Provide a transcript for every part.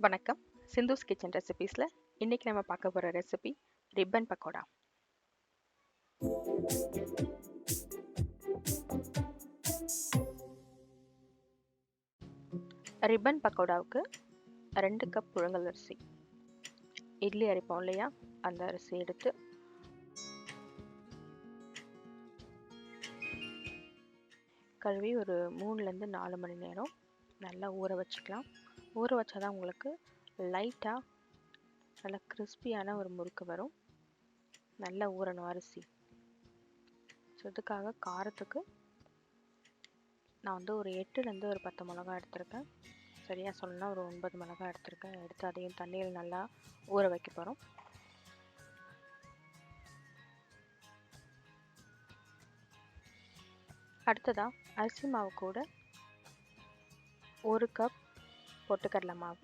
வணக்கம். சிந்தூஸ் கிச்சன் ரெசிபீஸில் இன்றைக்கி நம்ம பார்க்க போகிற ரெசிபி ரிப்பன் பக்கோடா. ரிப்பன் பக்கோடாவுக்கு 2 கப் புழுங்கல் அரிசி, இட்லி அரைப்போம் இல்லையா, அந்த அரிசி எடுத்து கழுவி ஒரு 3லேருந்து 4 மணி நேரம் நல்லா ஊற வச்சுக்கலாம். ஊற வச்சா தான் உங்களுக்கு லைட்டாக நல்லா கிறிஸ்பியான ஒரு முறுக்கு வரும். நல்லா ஊறணும் அரிசி. ஸோ இதுக்காக காரத்துக்கு நான் வந்து ஒரு 8லேருந்து ஒரு 10 மிளகா எடுத்திருக்கேன். சரியாக சொல்லணும்னா ஒரு 9 மிளகா எடுத்திருக்கேன். எடுத்து அதையும் தண்ணியில் நல்லா ஊற வைக்க போகிறோம். அடுத்ததாக அரிசி மாவு கூட 1 கப் பொட்டுக்கடலை மாவு.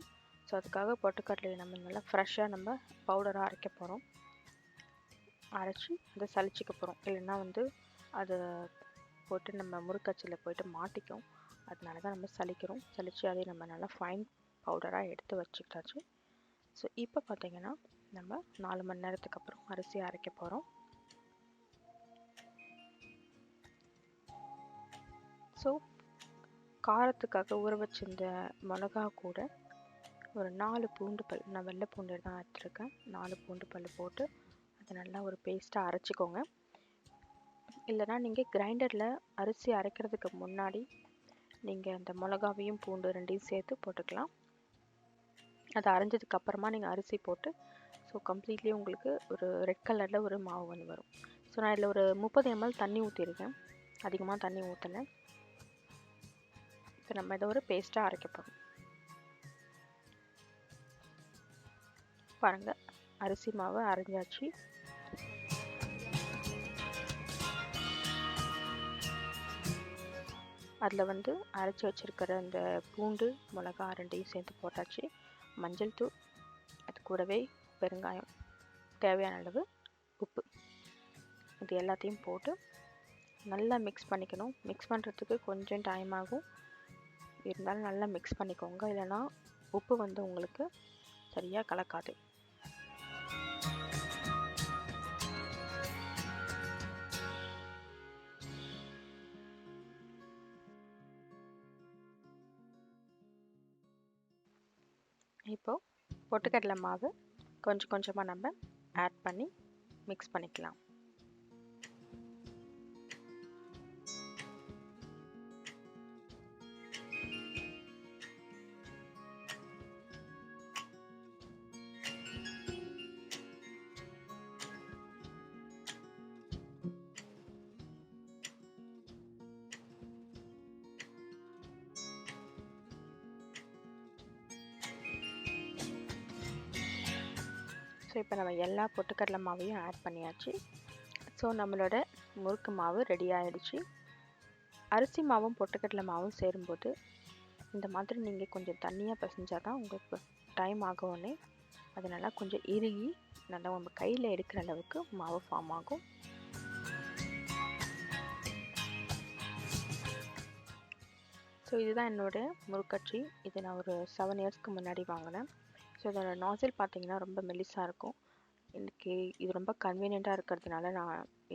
ஸோ அதுக்காக பொட்டுக்கடலையை நம்ம நல்லா ஃப்ரெஷ்ஷாக நம்ம பவுடராக அரைக்க போகிறோம். அரைச்சி அதை சலிச்சிக்க போகிறோம். இல்லைன்னா வந்து அதை போட்டு நம்ம முறுக்கச்சில் போயிட்டு மாட்டிக்கும். அதனால தான் நம்ம சலிக்கிறோம். சலித்து அதை நம்ம நல்லா ஃபைன் பவுடராக எடுத்து வச்சுக்கிட்டாச்சு. ஸோ இப்போ பார்த்திங்கன்னா நம்ம 4 மணி நேரத்துக்கு அப்புறம் அரிசியை அரைக்க போகிறோம். ஸோ காரத்துக்காக ஊற வச்சிருந்த மிளகா கூட ஒரு 4 பூண்டு பல், நான் வெள்ளை பூண்டு தான் எடுத்துருக்கேன், 4 பூண்டு பல் போட்டு அதை நல்லா ஒரு பேஸ்ட்டாக அரைச்சிக்கோங்க. இல்லைனா நீங்கள் கிரைண்டரில் அரிசி அரைக்கிறதுக்கு முன்னாடி நீங்கள் அந்த மிளகாவையும் பூண்டு 2ஐயும் சேர்த்து போட்டுக்கலாம். அதை அரைஞ்சதுக்கு அப்புறமா நீங்கள் அரிசி போட்டு ஸோ கம்ப்ளீட்லி உங்களுக்கு ஒரு ரெட் கலரில் ஒரு மாவு வந்து வரும். ஸோ நான் இதில் ஒரு 30 ml தண்ணி ஊற்றிருக்கேன், அதிகமாக தண்ணி ஊற்றலை. இப்போ நம்ம இதை ஒரு பேஸ்ட்டாக அரைக்க போகிறோம். பாருங்கள், அரிசி மாவு அரைஞ்சாச்சு. அதில் வந்து அரைச்சி வச்சுருக்கிற அந்த பூண்டு மிளகா 2ஐயும் சேர்த்து போட்டாச்சு. மஞ்சள் தூள், அது கூடவே பெருங்காயம், தேவையான அளவு உப்பு, இது எல்லாத்தையும் போட்டு நல்லா மிக்ஸ் பண்ணிக்கணும். மிக்ஸ் பண்ணுறதுக்கு கொஞ்சம் டைம் ஆகும், இருந்தாலும் நல்லா மிக்ஸ் பண்ணிக்கோங்க. இல்லைனா உப்பு வந்து உங்களுக்கு சரியாக கலக்காது. இப்போது பொட்டுக்கடலை மாவு கொஞ்சம் கொஞ்சமாக நம்ம ஆட் பண்ணி மிக்ஸ் பண்ணிக்கலாம். ஸோ இப்போ நம்ம எல்லா பொட்டுக்கடலை மாவையும் ஆட் பண்ணியாச்சு. ஸோ நம்மளோட முறுக்கு மாவு ரெடி ஆகிடுச்சு. அரிசி மாவும் பொட்டுக்கடலை மாவும் சேரும்போது இந்த மாதிரி நீங்கள் கொஞ்சம் தண்ணியாக பிசைஞ்சால் தான் உங்களுக்கு டைம் ஆகவுடனே அது நல்லா கொஞ்சம் இறுகி நல்லா நம்ம கையில் எடுக்கிற அளவுக்கு மாவு ஃபார்ம் ஆகும். ஸோ இதுதான் என்னோடய முறுக்கட்சி. இது நான் ஒரு 7 இயர்ஸ்க்கு முன்னாடி வாங்கினேன். ஸோ இதோட நாசில் பார்த்திங்கன்னா ரொம்ப மெலிசாக இருக்கும். இன்றைக்கி இது ரொம்ப கன்வீனியண்ட்டாக இருக்கிறதுனால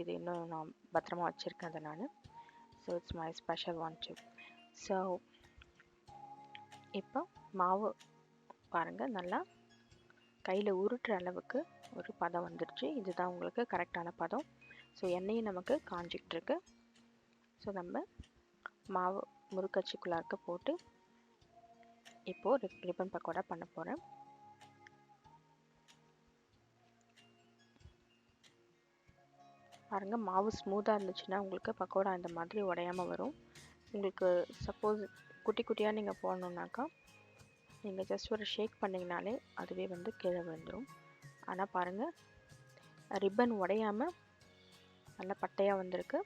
இது இன்னும் நான் பத்திரமா வச்சுருக்கேன் அதை நான். So it's my special one too. So இப்போ மாவு பாருங்கள், நல்லா கையில் உருட்டுற அளவுக்கு ஒரு பதம் வந்துடுச்சு. இதுதான் உங்களுக்கு கரெக்டான பதம். ஸோ எண்ணெயும் நமக்கு காஞ்சிக்கிட்டுருக்கு. ஸோ நம்ம மாவு முறுக்கச்சிக்குள்ளாக்க போட்டு இப்போது ரிப்பன் பக்கோடா பண்ண போகிறேன். பாருங்கள், மாவு ஸ்மூத்தாக இருந்துச்சுன்னா உங்களுக்கு பக்கோடா இந்த மாதிரி உடையாமல் வரும். உங்களுக்கு சப்போஸ் குட்டி குட்டியாக நீங்கள் போடணுன்னாக்கா நீங்கள் ஜஸ்ட் ஒரு ஷேக் பண்ணிங்கனாலே அதுவே வந்து கீழே விழுந்துடும். ஆனால் பாருங்கள், ரிப்பன் உடையாமல் நல்லா பட்டையாக வந்திருக்கு.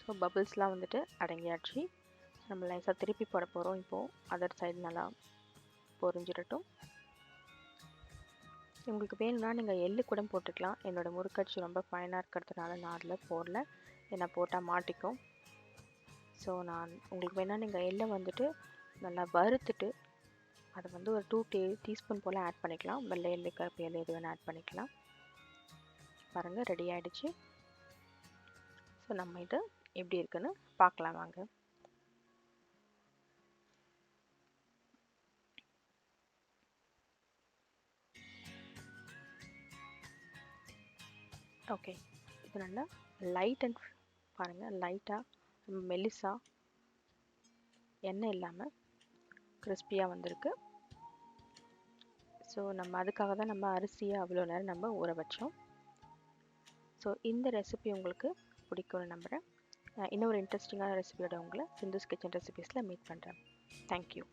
ஸோ பபிள்ஸ்லாம் வந்துட்டு அடங்கியாச்சு. நம்ம லைஸாக திருப்பி போட போகிறோம். இப்போது அதர் சைடு நல்லா பொரிஞ்சிடட்டும். உங்களுக்கு வேணும்னா நீங்கள் எள்ளு கூட போட்டுக்கலாம். என்னோடய முறுக்கட்சி ரொம்ப ஃபைனாக இருக்கிறதுனால நான் அதில் போடல, ஏன்னா போட்டால் மாட்டிக்கும். ஸோ நான் உங்களுக்கு வேணால் நீங்கள் எள்ளை வந்துட்டு நல்லா வறுத்துட்டு அதை வந்து ஒரு 2 டீஸ்பூன் போல் ஆட் பண்ணிக்கலாம். வெள்ளை எள்ளு, கருப்பு எள்ளு எது வேணால் ஆட் பண்ணிக்கலாம். பாருங்கள், ரெடி ஆகிடுச்சு. ஸோ நம்ம இது எப்படி இருக்குன்னு பார்க்கலாம் வாங்க. ஓகே, இது நல்லா லைட் அண்ட் பாருங்கள், லைட்டாக மெலிசா எண்ணெய் இல்லாமல் கிறிஸ்பியாக வந்திருக்கு. ஸோ நம்ம அதுக்காக தான் நம்ம அரிசியை அவ்வளோ நேரம் நம்ம ஊற வச்சோம். ஸோ இந்த ரெசிபி உங்களுக்கு பிடிக்கும்னு நம்புகிறேன். இன்னொரு இன்ட்ரெஸ்டிங்கான ரெசிபியோட உங்களை சிந்துஸ் கிச்சன் ரெசிபீஸில் மீட் பண்ணுறேன். தேங்க்யூ.